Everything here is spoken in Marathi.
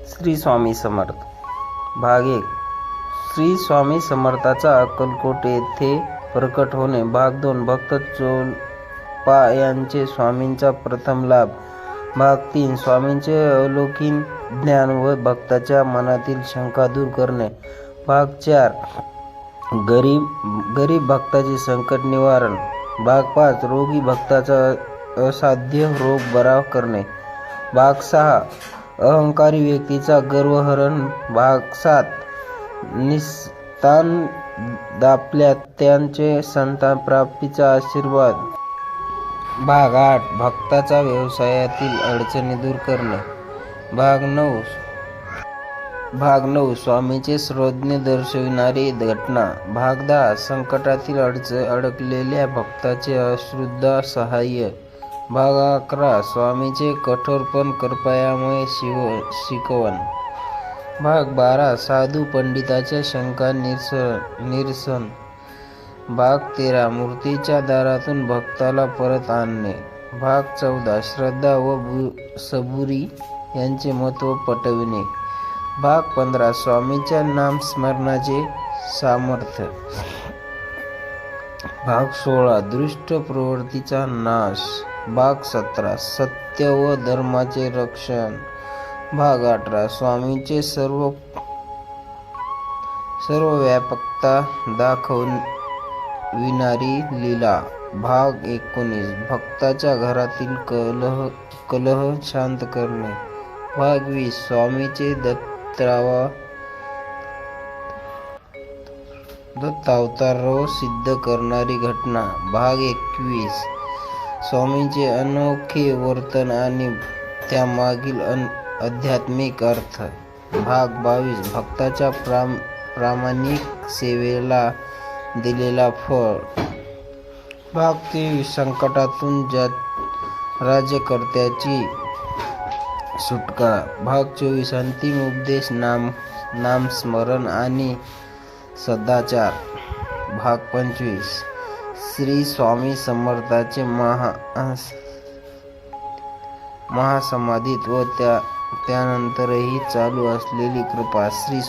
श्री स्वामी समर्थ. भाग 1. श्री स्वामी समर्थाचा अक्कलकोट येथे प्रकट होणे. भाग 2. भक्त चोलपा यांचे स्वामींचा प्रथम लाभ. भाग 3. स्वामींचे अलौकिक ज्ञान व भक्ताच्या मनातील शंका दूर करणे. भाग 4. गरीब भक्ताचे संकट निवारण. भाग 5. रोगी भक्ताचा असाध्य रोग बरा करणे. भाग 6. अहंकारी व्यक्तीचा गर्वहरण. भाग 7. निस्तान दाम्पत्याचे संतान प्राप्तीचा आशीर्वाद. भाग 8. भक्ताचा व्यवसायातील अडचणी दूर करणे. भाग 9. स्वामींचे सर्वज्ञ दर्शविणारी घटना. भाग 10. संकटातील अडकलेल्या भक्ताचे अश्रुद्धा सहाय्य. भाग 11. स्वामींचे कठोर पण कृपामय शिकवण. भाग 12. साधू पंडिताच्या शंका निरसन. भाग 13. मूर्तीच्या दारातून भक्ताला परत आणणे. भाग 14. श्रद्धा व सबुरी यांचे महत्त्व पटविणे. भाग 15. स्वामींच्या नामस्मरणाचे सामर्थ्य. भाग 16. दुष्ट प्रवृत्तीचा नाश. भाग 17. सत्य व धर्माचे रक्षण. भाग 18. स्वामींचे सर्व व्यापकता दाखविणारी लीला. भाग 19. भक्ताच्या घरातील कलह शांत करणे. भाग 20. स्वामींचे दत्तावतार सिद्ध करणारी घटना. भाग 21. स्वामींचे अनोखे वर्तन आणि त्यामागील आध्यात्मिक अर्थ. भाग 22. भक्ताच्या प्रामाणिक सेवेला दिलेला फळ. भाग 23. संकटातून राज्यकर्त्याची सुटका. भाग 24. अंतिम उपदेश नामस्मरण आणि सदाचार. भाग 25. श्री स्वामी समर्थांचे महासमाधीत व त्यानंतरही चालू असलेली कृपा. श्री